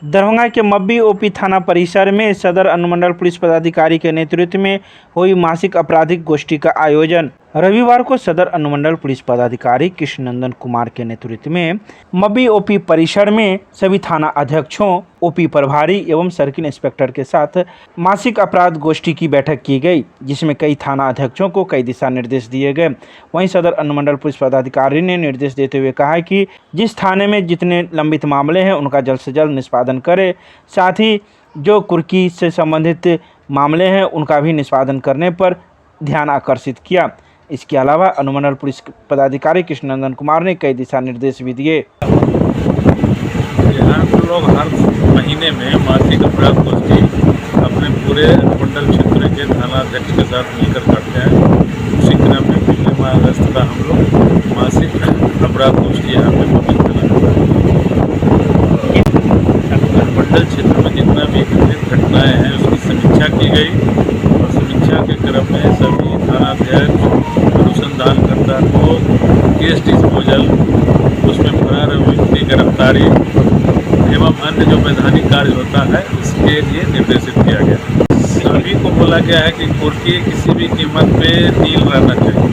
दरभंगा के मब्बी ओपी थाना परिसर में सदर अनुमंडल पुलिस पदाधिकारी के नेतृत्व में हुई मासिक आपराधिक गोष्ठी का आयोजन। रविवार को सदर अनुमंडल पुलिस पदाधिकारी कृष्ण नंदन कुमार के नेतृत्व में मब्बी ओपी परिसर में सभी थाना अध्यक्षों, ओपी प्रभारी एवं सर्किल इंस्पेक्टर के साथ मासिक अपराध गोष्ठी की बैठक की गई, जिसमें कई थाना अध्यक्षों को कई दिशा निर्देश दिए गए। वहीं सदर अनुमंडल पुलिस पदाधिकारी ने निर्देश देते हुए कहा कि जिस थाने में जितने लंबित मामले हैं उनका जल्द से जल्द निष्पादन करे, साथ ही जो कुर्की से संबंधित मामले हैं उनका भी निष्पादन करने पर ध्यान आकर्षित किया। इसके अलावा अनुमंडल पुलिस पदाधिकारी कृष्ण नंदन कुमार ने कई दिशा निर्देश भी दिए। हम लोग हर महीने में मासिक अपराध गोष्ठी अपने पूरे अनुमंडल क्षेत्र के थाना अध्यक्ष के साथ मिलकर करते हैं। उसी क्रम में पिछले माह अगस्त का हम लोग मासिक अपराध गोष्ठी यहाँ पे अनुमंडल क्षेत्र में जितना भी घटित घटनाएँ हैं उसकी समीक्षा की गई और समीक्षा के क्रम में सभी थानाध्यक्ष, अनुसंधानकर्ता को केस डिस्पोजल, उसमें फरार व्यक्ति गिरफ्तारी एवं अन्य जो वैधानिक कार्य होता है इसके लिए निर्देशित किया गया। सभी को बोला गया है कि कुर्की किसी भी कीमत पे नील रहना चाहिए,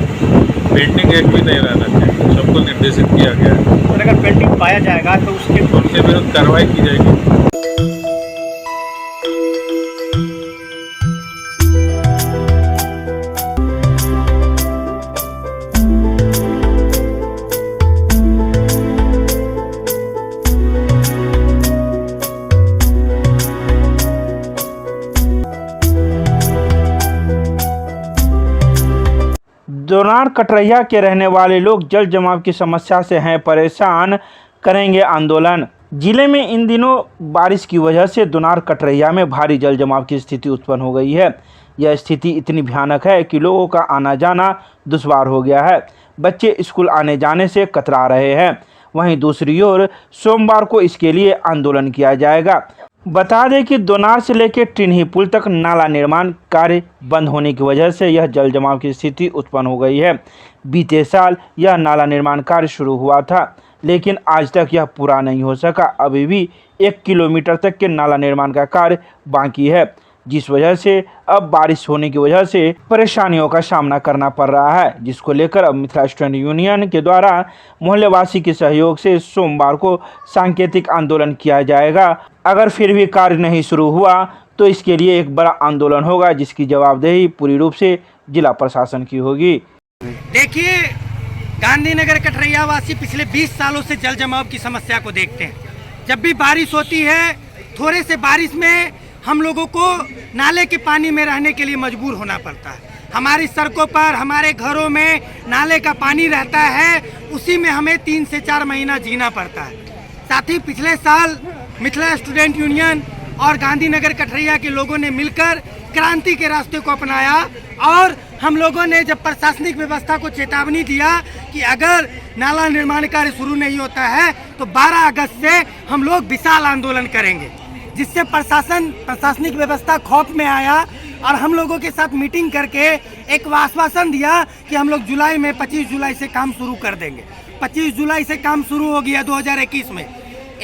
पेंटिंग एक भी नहीं रहना चाहिए, सबको निर्देशित किया गया है। और अगर पेंटिंग पाया जाएगा तो उनके विरुद्ध कार्रवाई की जाएगी। दोनार कटरैया के रहने वाले लोग जल जमाव की समस्या से हैं परेशान, करेंगे आंदोलन। जिले में इन दिनों बारिश की वजह से दोनार कटरैया में भारी जल जमाव की स्थिति उत्पन्न हो गई है। यह स्थिति इतनी भयानक है कि लोगों का आना जाना दुश्वार हो गया है। बच्चे स्कूल आने जाने से कतरा रहे हैं। वहीं दूसरी ओर सोमवार को इसके लिए आंदोलन किया जाएगा। बता दें कि दोनार से लेकर टिन्ही पुल तक नाला निर्माण कार्य बंद होने की वजह से यह जल जमाव की स्थिति उत्पन्न हो गई है। बीते साल यह नाला निर्माण कार्य शुरू हुआ था, लेकिन आज तक यह पूरा नहीं हो सका। अभी भी 1 किलोमीटर तक के नाला निर्माण का कार्य बाकी है, जिस वजह से अब बारिश होने की वजह से परेशानियों का सामना करना पड़ रहा है, जिसको लेकर अब मिथिला स्टूडेंट यूनियन के द्वारा मोहल्लेवासी के सहयोग से सोमवार को सांकेतिक आंदोलन किया जाएगा। अगर फिर भी कार्य नहीं शुरू हुआ तो इसके लिए एक बड़ा आंदोलन होगा, जिसकी जवाबदेही पूरी रूप से जिला प्रशासन की होगी। देखिए, गांधीनगर कटरैया वासी पिछले 20 सालों से जल जमाव की समस्या को देखते हैं। जब भी बारिश होती है, थोड़े से बारिश में हम लोगों को नाले के पानी में रहने के लिए मजबूर होना पड़ता है। हमारी सड़कों पर, हमारे घरों में नाले का पानी रहता है, उसी में हमें 3 से 4 महीना जीना पड़ता है। साथ ही पिछले साल मिथिला स्टूडेंट यूनियन और गांधीनगर कटरैया के लोगों ने मिलकर क्रांति के रास्ते को अपनाया और हम लोगों ने जब प्रशासनिक व्यवस्था को चेतावनी दिया कि अगर नाला निर्माण कार्य शुरू नहीं होता है तो 12 अगस्त से हम लोग विशाल आंदोलन करेंगे, जिससे प्रशासनिक व्यवस्था खौफ में आया और हम लोगों के साथ मीटिंग करके एक आश्वासन दिया कि हम लोग जुलाई में 25 जुलाई से काम शुरू कर देंगे। 25 जुलाई से काम शुरू हो गया 2021 में।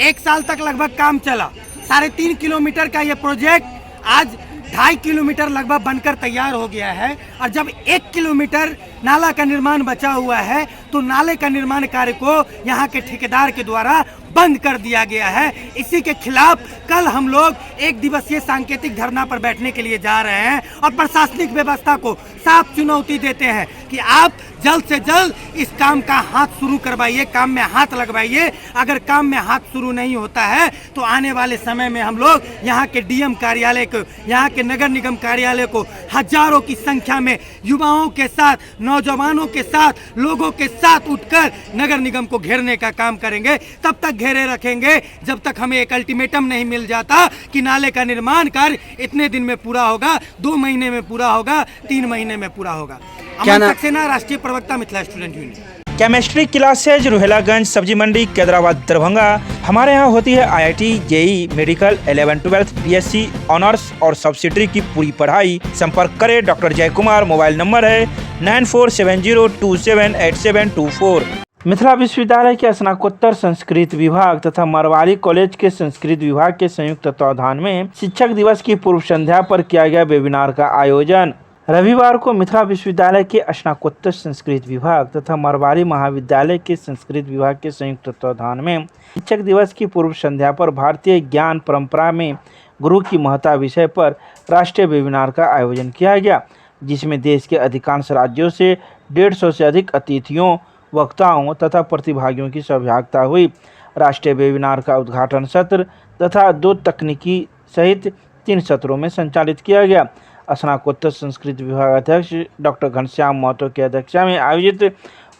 1 साल तक लगभग काम चला। 3.5 किलोमीटर का ये प्रोजेक्ट आज 2.5 किलोमीटर लगभग बनकर तैयार हो गया है और जब 1 किलोमीटर नाला का निर्माण बचा हुआ है तो नाले का निर्माण कार्य को यहाँ के ठेकेदार के द्वारा बंद कर दिया गया है। इसी के खिलाफ कल हम लोग 1 दिवसीय सांकेतिक धरना पर बैठने के लिए जा रहे हैं और प्रशासनिक व्यवस्था को साफ चुनौती देते हैं कि आप जल्द से जल्द इस काम का हाथ शुरू करवाइए, काम में हाथ लगवाइए। अगर काम में हाथ शुरू नहीं होता है तो आने वाले समय में हम लोग यहाँ के डीएम कार्यालय को, यहाँ के नगर निगम कार्यालय को हजारों की संख्या में युवाओं के साथ, नौजवानों के साथ, लोगों के साथ उठकर नगर निगम को घेरने का काम करेंगे। तब तक घेरे रखेंगे जब तक हमें एक अल्टीमेटम नहीं मिल जाता कि नाले का निर्माण कार्य इतने दिन में पूरा होगा, 2 महीने में पूरा होगा, 3 महीने में पूरा होगा। अमन सक्सेना, राष्ट्रीय प्रवक्ता, Mithila student union. Chemistry classes Rohilaganj सब्जी मंडी कैदराबाद दरभंगा। हमारे यहाँ होती है IIT, JEE, medical, 11, 12, BSc honours और सब्सिडरी की पूरी पढ़ाई। संपर्क करें डॉक्टर जय कुमार। मोबाइल नंबर है 9470278724। मिथिला विश्वविद्यालय के स्नातकोत्तर संस्कृत विभाग तथा मारवाड़ी कॉलेज के संस्कृत विभाग के संयुक्त तत्वावधान में शिक्षक दिवस की पूर्व संध्या पर किया गया वेबिनार का आयोजन। रविवार को मिथिला विश्वविद्यालय के स्नातकोत्तर संस्कृत विभाग तथा मारवाड़ी महाविद्यालय के संस्कृत विभाग के संयुक्त तत्वावधान में शिक्षक दिवस की पूर्व संध्या पर भारतीय ज्ञान परंपरा में गुरु की महत्ता विषय पर राष्ट्रीय वेबिनार का आयोजन किया गया, जिसमें देश के अधिकांश राज्यों से 150 से अधिक अतिथियों, वक्ताओं तथा प्रतिभागियों की सहभागिता हुई। राष्ट्रीय वेबिनार का उद्घाटन सत्र तथा 2 तकनीकी सहित 3 सत्रों में संचालित किया गया। स्नातकोत्तर संस्कृत विभाग अध्यक्ष डॉक्टर घनश्याम महतो की अध्यक्षता में आयोजित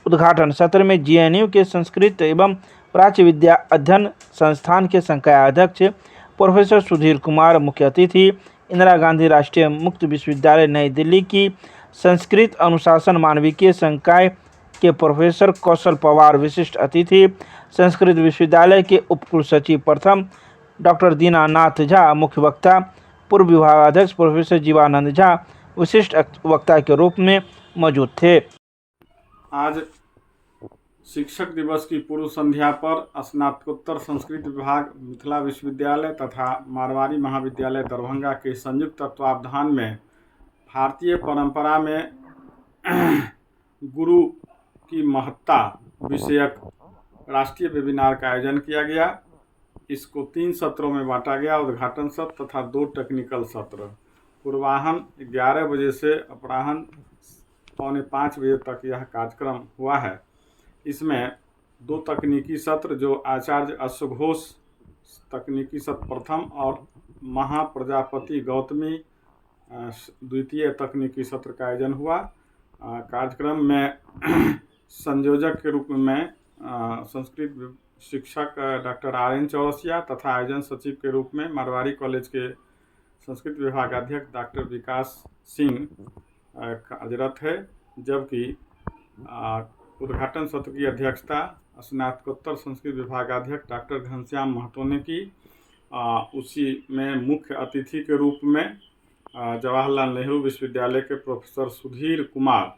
उद्घाटन सत्र में JNU के संस्कृत एवं प्राच्य विद्या अध्ययन संस्थान के संकाय अध्यक्ष प्रोफेसर सुधीर कुमार, मुख्य अतिथि इंदिरा गांधी राष्ट्रीय मुक्त विश्वविद्यालय नई दिल्ली की संस्कृत अनुशासन मानविकीय संकाय के प्रोफेसर कौशल पवार, विशिष्ट अतिथि संस्कृत विश्वविद्यालय के उपकुल सचिव प्रथम डॉक्टर दीनानाथ झा, मुख्य वक्ता पूर्व विभागाध्यक्ष प्रोफेसर जीवानंद झा विशिष्ट वक्ता के रूप में मौजूद थे। आज शिक्षक दिवस की पूर्व संध्या पर स्नातकोत्तर संस्कृत विभाग मिथिला विश्वविद्यालय तथा मारवाड़ी महाविद्यालय दरभंगा के संयुक्त तत्वावधान में भारतीय परंपरा में गुरु की महत्ता विषयक राष्ट्रीय वेबिनार का आयोजन किया गया। इसको 3 सत्रों में बांटा गया, उद्घाटन सत्र तथा 2 टेक्निकल सत्र। पूर्वाह्न 11 बजे से अपराह्न 4:45 बजे तक यह कार्यक्रम हुआ है। इसमें 2 तकनीकी सत्र जो आचार्य अश्वघोष तकनीकी सत्र प्रथम और महाप्रजापति गौतमी द्वितीय तकनीकी सत्र का आयोजन हुआ। कार्यक्रम में संयोजक के रूप में संस्कृत शिक्षक डॉक्टर RN चौरसिया तथा आयोजन सचिव के रूप में मारवाड़ी कॉलेज के संस्कृत विभाग अध्यक्ष डॉक्टर विकास सिंह कार्यरत है, जबकि उद्घाटन सत्र की अध्यक्षता स्नातकोत्तर संस्कृत विभागाध्यक्ष डॉक्टर घनश्याम महतो ने की। उसी में मुख्य अतिथि के रूप में जवाहरलाल नेहरू विश्वविद्यालय के प्रोफेसर सुधीर कुमार,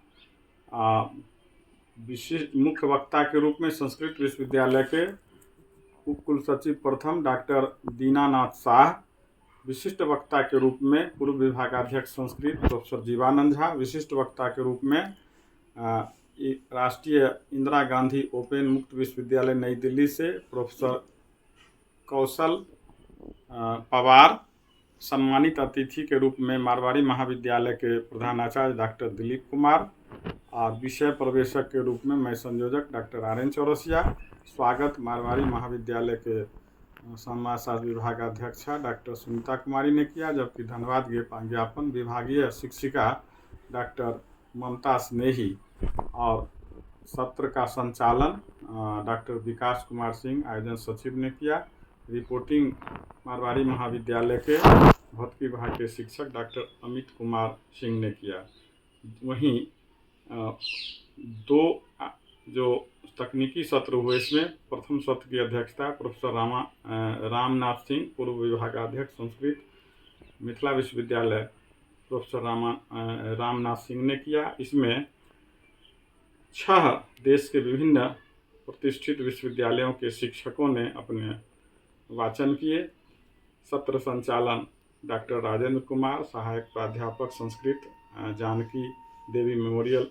विशिष्ट मुख्य वक्ता के रूप में संस्कृत विश्वविद्यालय के उपकुल सचिव प्रथम डॉक्टर दीनानाथ शाह, विशिष्ट वक्ता के रूप में पूर्व विभागाध्यक्ष संस्कृत प्रोफेसर जीवानंद झा, विशिष्ट वक्ता के रूप में राष्ट्रीय इंदिरा गांधी ओपन मुक्त विश्वविद्यालय नई दिल्ली से प्रोफेसर कौशल पवार, सम्मानित अतिथि के रूप में मारवाड़ी महाविद्यालय के प्रधानाचार्य डॉक्टर दिलीप कुमार और विषय प्रवेशक के रूप में मैं संयोजक डॉक्टर RN चौरसिया। स्वागत मारवाड़ी महाविद्यालय के समाजशास्त्र विभागाध्यक्षा डॉक्टर सुनीता कुमारी ने किया, जबकि धन्यवाद ज्ञापन विभागीय शिक्षिका डॉक्टर ममता स्नेही और सत्र का संचालन डॉक्टर विकास कुमार सिंह आयोजन सचिव ने किया। रिपोर्टिंग मारवाड़ी महाविद्यालय के भौतिकी विभाग के शिक्षक डॉक्टर अमित कुमार सिंह ने किया। वहीं 2 जो तकनीकी सत्र हुए, इसमें प्रथम सत्र की अध्यक्षता प्रोफेसर रामनाथ सिंह पूर्व विभागाध्यक्ष संस्कृत मिथिला विश्वविद्यालय प्रोफेसर रामनाथ सिंह ने किया। इसमें 6 देश के विभिन्न प्रतिष्ठित विश्वविद्यालयों के शिक्षकों ने अपने वाचन किए। सत्र संचालन डॉक्टर राजेंद्र कुमार, सहायक प्राध्यापक संस्कृत जानकी देवी मेमोरियल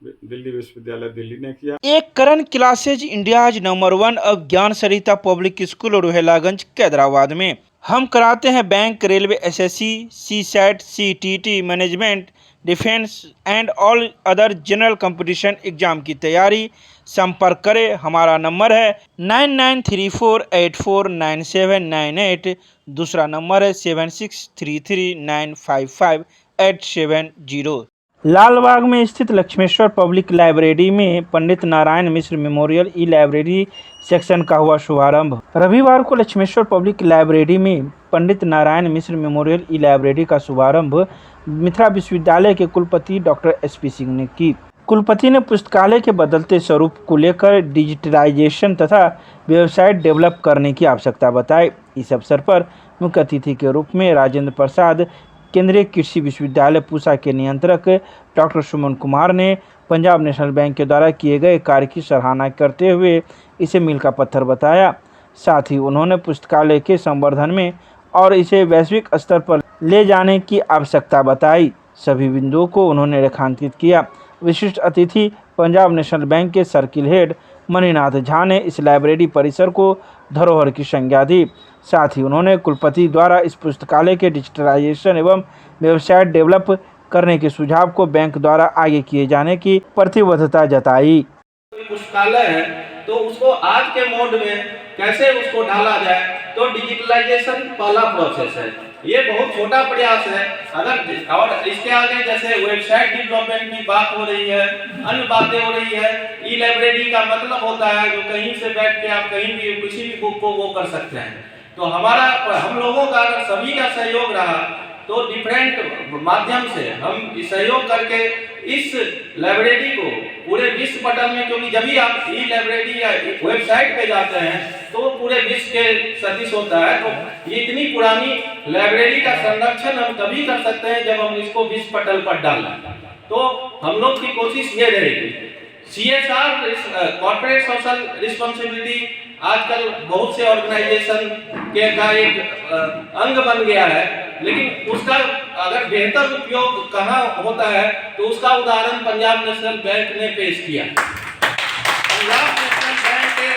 दिल्ली विश्वविद्यालय दिल्ली ने किया। एक करण क्लासेज इंडियाज नंबर 1 अब ज्ञान सरिता पब्लिक स्कूल रोहेलागंज कैदराबाद में। हम कराते हैं bank, railway, SSC, CSAT, CTT, management, defence and all other general competition exam की तैयारी। संपर्क करें, हमारा नंबर है 9934849798, दूसरा नंबर है 7633955870। लालबाग में स्थित लक्ष्मेश्वर पब्लिक लाइब्रेरी में पंडित Narayan Mishra memorial e-library section का हुआ शुभारंभ। रविवार को लक्ष्मेश्वर पब्लिक लाइब्रेरी में पंडित नारायण मिश्र मेमोरियल ई-लाइब्रेरी का शुभारंभ मिथिला विश्वविद्यालय के कुलपति डॉक्टर SP सिंह ने की। कुलपति ने पुस्तकालय के बदलते स्वरूप को लेकर डिजिटलाइजेशन तथा वेबसाइट डेवलप करने की आवश्यकता बताई। इस अवसर पर मुख्य अतिथि के रूप में राजेंद्र प्रसाद, केंद्रीय कृषि विश्वविद्यालय पूसा के नियंत्रक डॉक्टर सुमन कुमार ने पंजाब नेशनल बैंक के द्वारा किए गए कार्य की सराहना करते हुए इसे मील का पत्थर बताया। साथ ही उन्होंने पुस्तकालय के संवर्धन में और इसे वैश्विक स्तर पर ले जाने की आवश्यकता बताई। सभी बिंदुओं को उन्होंने रेखांकित किया। विशिष्ट अतिथि पंजाब नेशनल बैंक के सर्किल हेड मणिनाथ झा ने इस लाइब्रेरी परिसर को धरोहर की संज्ञा दी। साथ ही उन्होंने कुलपति द्वारा इस पुस्तकालय के डिजिटलाइजेशन एवं वेबसाइट डेवलप करने के सुझाव को बैंक द्वारा आगे किए जाने की प्रतिबद्धता जताई। पुस्तकालय है तो उसको आज के मोड में कैसे उसको ढाला जाए, तो डिजिटलाइजेशन पहला प्रोसेस है। ये बहुत छोटा प्रयास है। अगर और इसके आगे जैसे वेबसाइट डेवलपमेंट की बात हो रही है, अन्य बातें हो रही है। ई लाइब्रेरी का मतलब होता है जो कहीं से बैठ के आप कहीं भी किसी भी बुक को वो कर सकते हैं। तो हम लोगों का अगर सभी का सहयोग रहा तो डिफरेंट माध्यम से हम सहयोग करके इस लाइब्रेरी को पूरे विश्व पटल में, क्योंकि जब भी आप ई लाइब्रेरी या वेबसाइट पे जाते हैं तो वो पूरे विश्व के सदृश होता है। तो ये इतनी पुरानी लाइब्रेरी का संरक्षण हम तभी कर सकते हैं जब हम इसको विश्व पटल पर डालें। तो हम लोग की कोशिश ये रहेगी। CSR कॉर्पोरेट सोशल रिस्पॉन्सिबिलिटी आजकल बहुत से ऑर्गेनाइजेशन का एक अंग बन गया है, लेकिन उसका अगर बेहतर उपयोग कहाँ होता है तो उसका उदाहरण पंजाब नेशनल बैंक ने पेश किया। पंजाब नेशनल बैंक के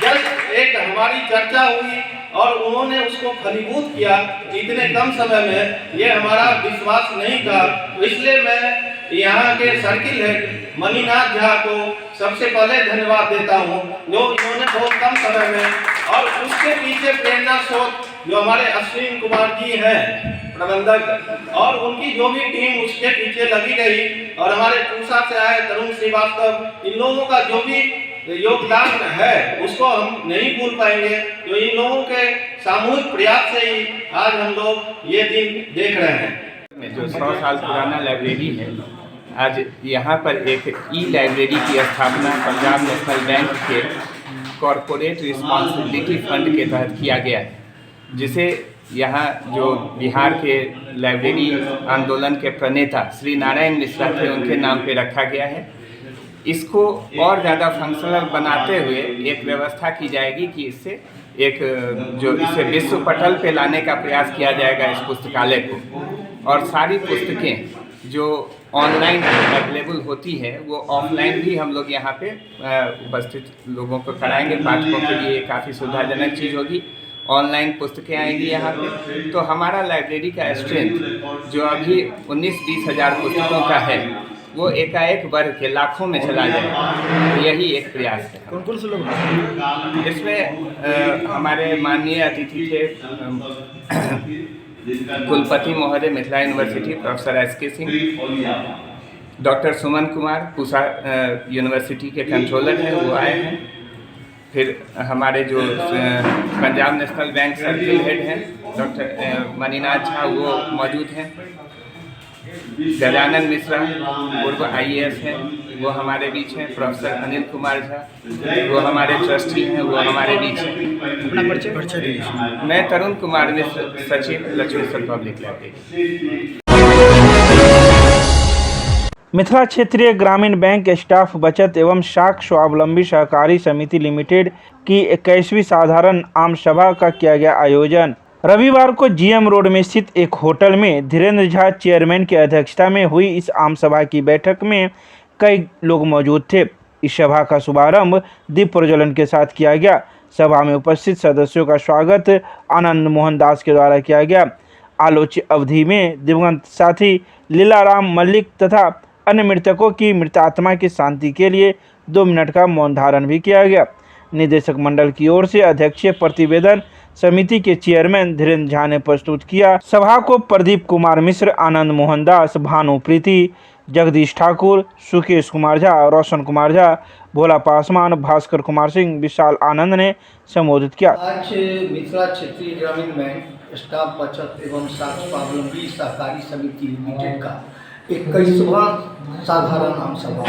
जल्द एक हमारी चर्चा हुई और उन्होंने उसको फलीभूत किया। इतने कम समय में ये हमारा विश्वास नहीं था, तो इसलिए मैं यहाँ के सर्किल हेड मणिनाथ झा को सबसे पहले धन्यवाद देता हूँ जो इन्होंने बहुत कम समय में, और उसके पीछे प्रेरणा स्रोत जो हमारे अश्विन कुमार जी हैं प्रबंधक, और उनकी जो भी टीम उसके पीछे लगी गई, और हमारे पूसा से आए तरुण श्रीवास्तव, इन लोगों का जो भी योगदान है उसको हम नहीं भूल पाएंगे। तो इन लोगों के सामूहिक प्रयास से ही आज हम लोग ये दिन देख रहे हैं। जो 100 साल पुराना लाइब्रेरी है, आज यहाँ पर एक ई लाइब्रेरी की स्थापना पंजाब नेशनल बैंक के कॉरपोरेट रिस्पॉन्सिबिलिटी फंड के तहत किया गया है, जिसे यहाँ जो बिहार के लाइब्रेरी आंदोलन के प्रणेता श्री नारायण मिश्रा थे उनके नाम पे रखा गया है। इसको और ज़्यादा फंक्शनल बनाते हुए एक व्यवस्था की जाएगी कि इससे इसे विश्व पटल पे लाने का प्रयास किया जाएगा इस पुस्तकालय को, और सारी पुस्तकें जो ऑनलाइन अवेलेबल होती है वो ऑफलाइन भी हम लोग यहाँ पे उपस्थित लोगों को कराएंगे। पाठकों के लिए काफ़ी सुविधाजनक चीज़ होगी। ऑनलाइन पुस्तकें आएंगी यहाँ पे, तो हमारा लाइब्रेरी का स्ट्रेंथ जो अभी 19-20 हज़ार पुस्तकों का है वो एकाएक बढ़ के लाखों में चला जाएगा। यही एक प्रयास है। कौन कौन से लोग इसमें हमारे माननीय अतिथि थे कुलपति महोदय Mithila university professor SK Singh, doctor Suman Kumar Pusa university के कंट्रोलर हैं, वो आए हैं। फिर हमारे जो Punjab national bank circle head हैं डॉक्टर मणिनाथ झा वो मौजूद हैं। गजानन मिश्रा पूर्व IAS हैं, वो हमारे बीच हैं। प्रोफेसर अनिल कुमार झा वो हमारे ट्रस्टी हैं, वो हमारे बीच हैं। अपना परिचय। मैं तरुण कुमार मिश्र, सचिव लक्ष्मेश्वर पब्लिक लाइब्रेरी। मिथिला क्षेत्रीय ग्रामीण बैंक स्टाफ बचत एवं शाख स्वावलंबी सहकारी समिति लिमिटेड की 21वीं साधारण आम सभा का किया गया आयोजन। रविवार को GM रोड में स्थित एक होटल में धीरेन्द्र झा चेयरमैन की अध्यक्षता में हुई इस आम सभा की बैठक में कई लोग मौजूद थे। इस सभा का शुभारंभ दीप प्रज्वलन के साथ किया गया। सभा में उपस्थित सदस्यों का स्वागत आनंद मोहन दास के द्वारा किया गया। आलोच्य अवधि में दिवंगत साथी लीलाराम मल्लिक तथा अन्य मृतकों की मृतात्मा की शांति के लिए 2 मिनट का मौन धारण भी किया गया। निदेशक मंडल की ओर से अध्यक्षीय प्रतिवेदन समिति के चेयरमैन धीरेन्द्र झा ने प्रस्तुत किया। सभा को प्रदीप कुमार मिश्र, आनंद मोहन दास, भानु प्रीति, जगदीश ठाकुर, सुकेश कुमार झा, रोशन कुमार झा, भोला पासवान, भास्कर कुमार सिंह, विशाल आनंद ने संबोधित किया। आज मिथिला क्षेत्रीय ग्रामीण बैंक स्टाफ बचत एवं शाख स्वावलंबी सहकारी समिति लिमिटेड का 21वां साधारण आम सभा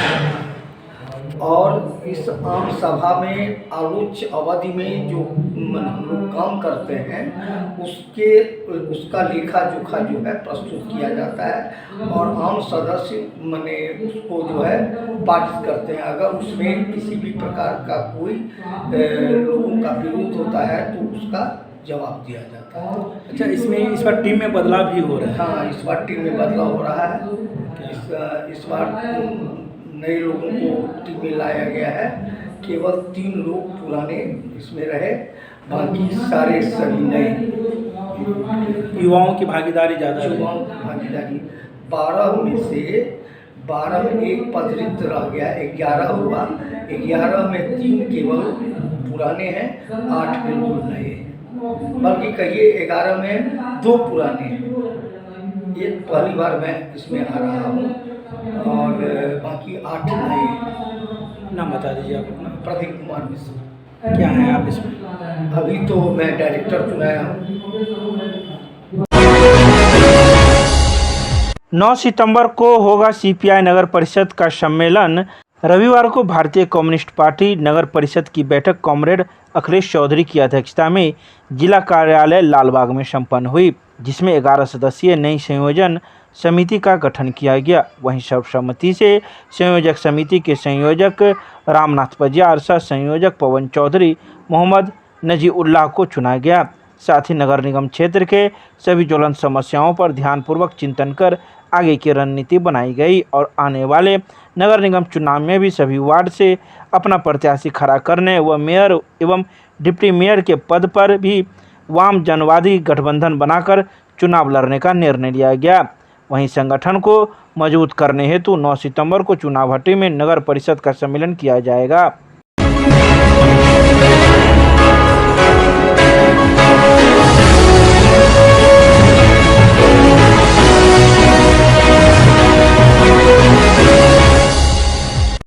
और इस आम सभा में आलोच्य अवधि में जो हम लोग काम करते हैं उसका लेखा जोखा जो है प्रस्तुत किया जाता है और आम सदस्य माने उसको जो है पारित करते हैं। अगर उसमें किसी भी प्रकार का कोई लोगों का विरोध होता है तो उसका जवाब दिया जाता है। अच्छा, इसमें इस बार टीम में बदलाव भी हो रहा है? हाँ, इस बार टीम में बदलाव हो रहा है। इस बार नए लोगों को टीम में लाया गया है। केवल 3 लोग पुराने इसमें रहे, बाकी सारे सभी नए। युवाओं की भागीदारी ज़्यादा है? युवाओं की भागीदारी 12 में से 12 में एक पद रिक्त रह गया, 11 हुआ। 11 में 3 केवल पुराने हैं, 8 बिल्कुल नए हैं। बल्कि कहिए 11 में 2 पुराने हैं। ये पहली बार मैं इसमें आ रहा हूँ और बाकी 8 नए हैं। नाम बता दीजिए आप अपना। प्रदीप कुमार मिश्र। क्या है आप इसमें? अभी तो मैं डायरेक्टर चुनाया हूँ। 9 सितंबर को होगा सीपीआई नगर परिषद का सम्मेलन। रविवार को भारतीय कम्युनिस्ट पार्टी नगर परिषद की बैठक कॉमरेड अखिलेश चौधरी की अध्यक्षता में जिला कार्यालय लालबाग में संपन्न हुई, जिसमें 11 सदस्यीय नई संयोजन समिति का गठन किया गया। वहीं सर्वसम्मति से संयोजक समिति के संयोजक रामनाथ पजियार, सह संयोजक पवन चौधरी, मोहम्मद नजीउल्लाह को चुना गया। साथ ही नगर निगम क्षेत्र के सभी ज्वलंत समस्याओं पर ध्यानपूर्वक चिंतन कर आगे की रणनीति बनाई गई और आने वाले नगर निगम चुनाव में भी सभी वार्ड से अपना प्रत्याशी खड़ा करने व मेयर एवं डिप्टी मेयर के पद पर भी वाम जनवादी गठबंधन बनाकर चुनाव लड़ने का निर्णय लिया गया। वहीं संगठन को मजबूत करने हेतु 9 सितंबर को चुनाव हटी में नगर परिषद का सम्मेलन किया जाएगा।